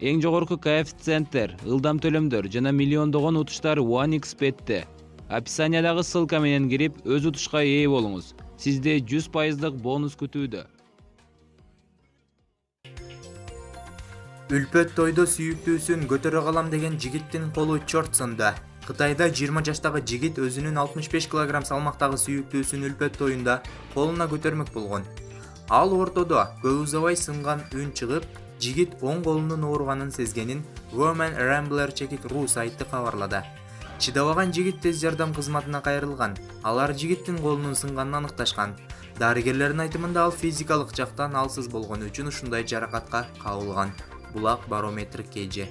Эң жогорку коэффициенттер, ылдам төлөмдөр жана миллиондогон утуштар OneXBet'те. Описаниядагы ссылка менен кирип, өз утушка ээ болуңуз. Сизде 100% бонус күтүүдө. Үлпөт тойдо сүйүктүүсүн көтөрө калам деген жигиттин колу чорт сынды. Кытайда 20 жаштагы жигит өзүнүн 65 кг салмактагы сүйүктүүсүн үлпөт тоюнда колуна көтөрмөк болгон. Ал ортодо көп узабай сынган үн чыгып, жигит оң колунун ооруганын сезгенин Women Rambler Check.ru сайты кабарлады. Чыдабаган жигит тез жардам кызматына кайрылган. Алар жигиттин колунун сынганын аныкташкан. Дарыгерлердин айтымында ал физикалык жактан алсыз болгон үчүн ушундай жаракатка кабылган. Булак Барометр KG.